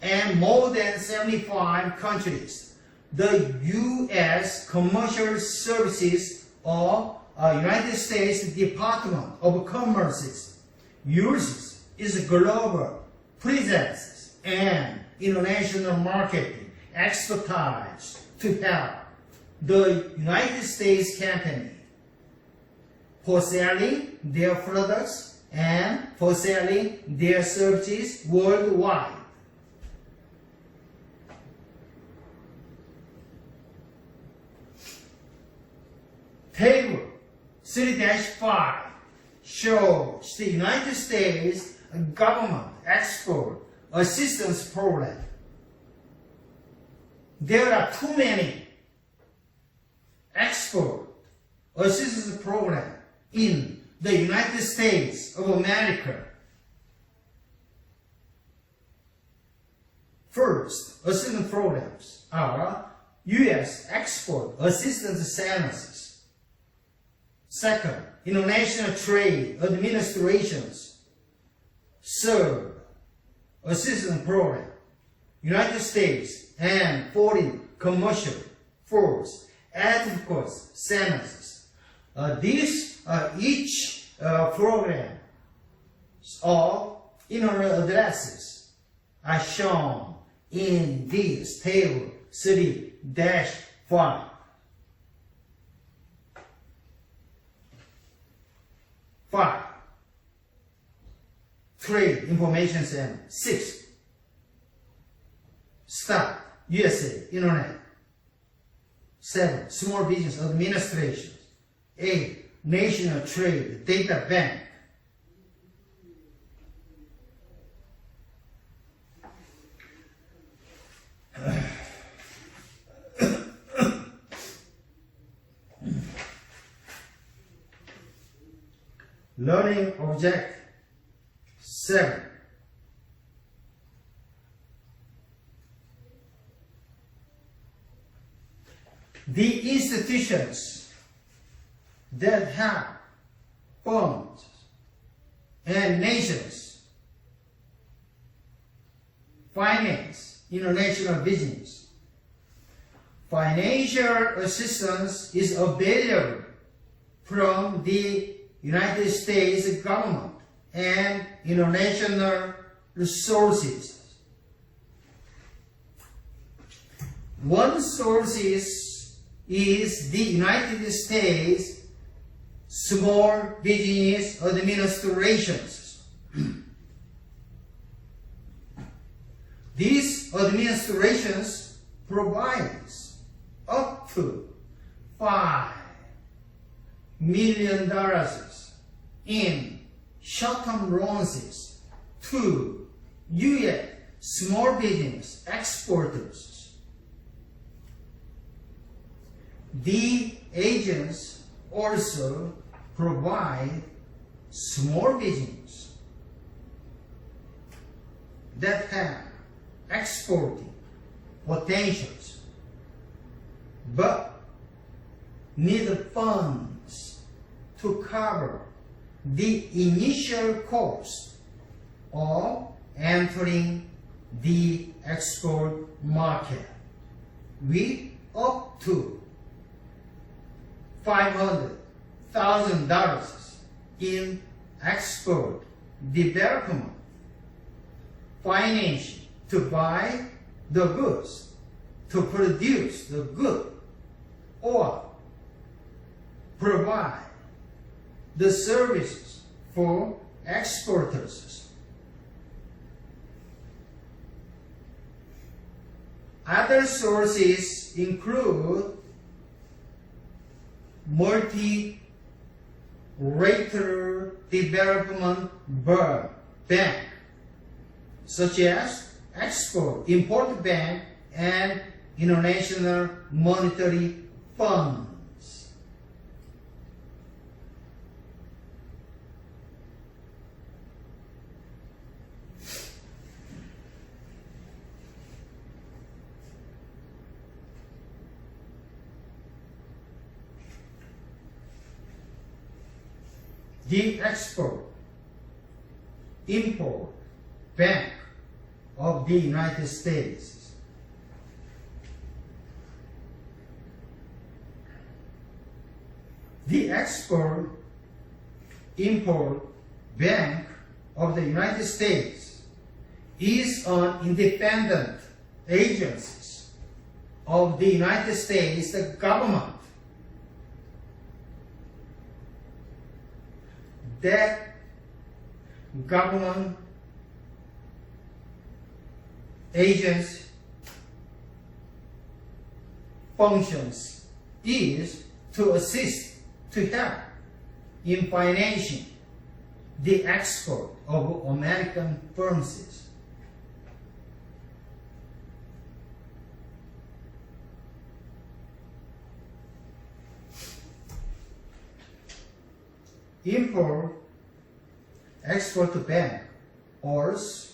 and more than 75 countries. The U.S. Commercial Services of United States Department of Commerce uses its global presence and international marketing expertise to help the United States company for selling their products and for selling their services worldwide. Table 3-5 shows the United States government export assistance program. There are too many export assistance programs in the United States of America. First, assistance programs are U.S. Export Assistance Centers. Second, International Trade Administration's Third, Assistance Program, United States and Foreign Commercial. Fourth, Advocacy Centers. Each program of email addresses are shown in this table 3-5. 5. Trade Information Center. 6. Start USA Internet. 7. Small Business Administration. 8. National Trade Data Bank. Learning Object 7. The institutions that have formed and nations. Finance, international business. Financial assistance is available from the United States government and international sources. One source is the United States Small Business Administrations. These administrations provides up to $5 million in short-term loans to U.S. small business exporters. The agents also provide small business that have exporting potentials but need funds to cover the initial cost of entering the export market with up to $500,000 in export development financing to buy the goods, to produce the good, or provide the services for exporters. Other sources include multilateral development bank, such as Export-Import Bank and International Monetary Funds. The Export-Import Bank of the United States. The Export-Import Bank of the United States is an independent agency of the United States government that government agents functions is to assist, to help in financing the export of American firms. Import-Export Bank also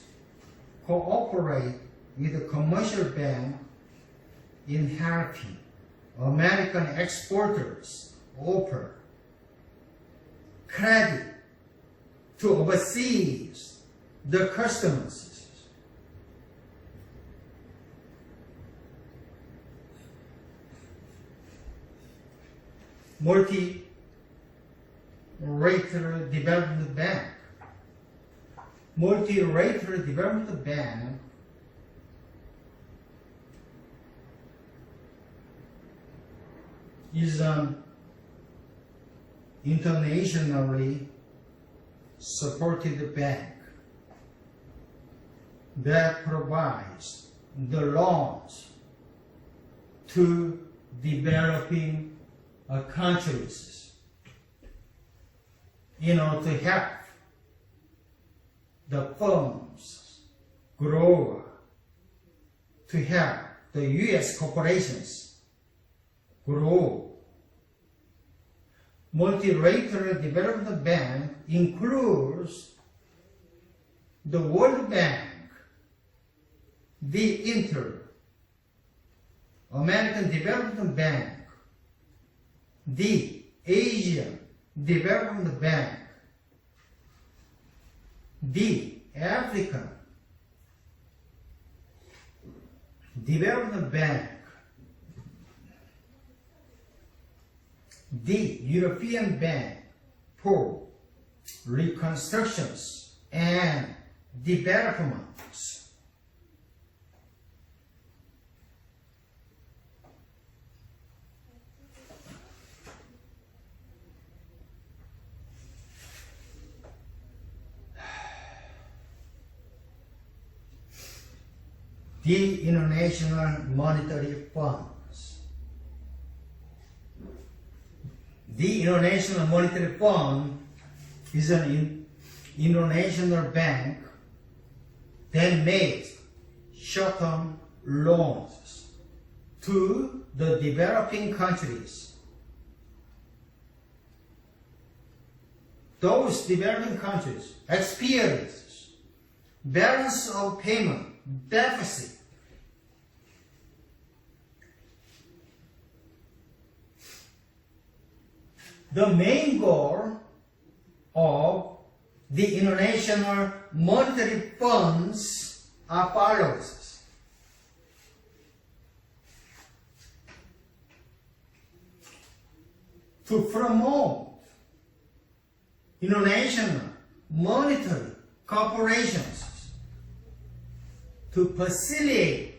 cooperate with the commercial bank in helping American exporters offer credit to overseas the customers. Multilateral Development Bank. Multilateral Development Bank is an internationally supported bank that provides the loans to developing countries in order to help the firms grow, to help the U.S. corporations grow. Multilateral Development Bank includes the World Bank, the Inter-American Development Bank, the Asian Development Bank, The African Development Bank, the European Bank for Reconstructions and Developments, the International Monetary Funds. The International Monetary Fund is an international bank that makes short-term loans to the developing countries. Those developing countries experience balance of payment deficit. The main goal of the International Monetary Funds are follows. To promote international monetary corporations, to facilitate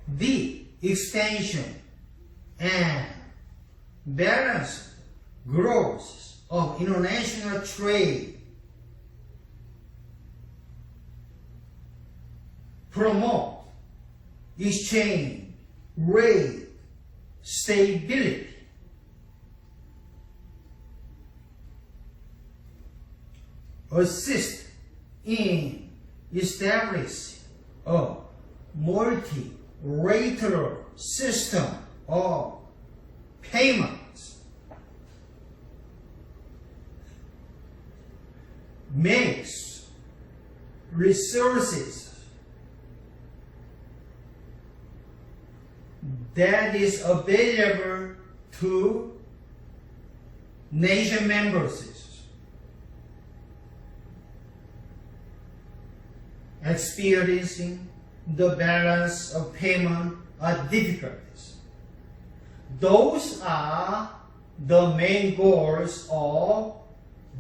the expansion and balanced growth of international trade, promote exchange rate stability, assist in establishing a multilateral system of payments, makes resources that is available to nation members experiencing the balance of payment difficulties. Those are the main goals of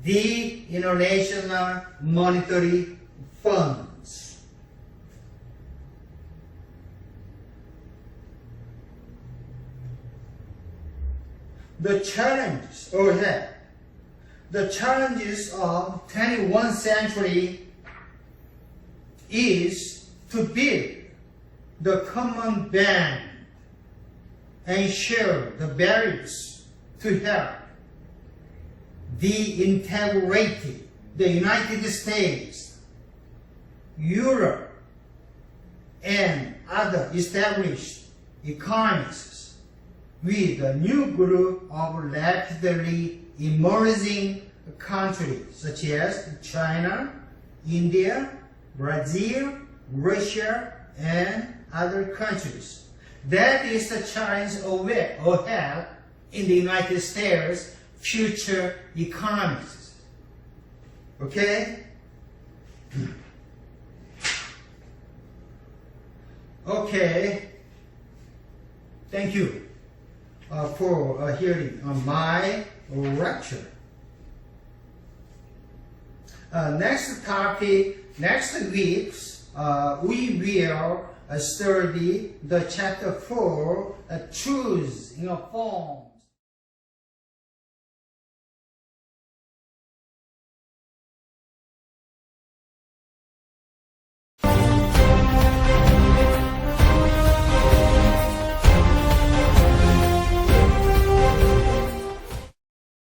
the International Monetary Funds. The challenges ahead. The challenges of 21st century is to build the common band and share the barriers to help the integrity, the United States, Europe, and other established economies with a new group of rapidly emerging countries such as China, India, Brazil, Russia, and other countries. That is the challenge ahead in the United States' future economies. Okay? Okay. Thank you for hearing my lecture. Next topic, next week, we will study the chapter 4, choose in a form.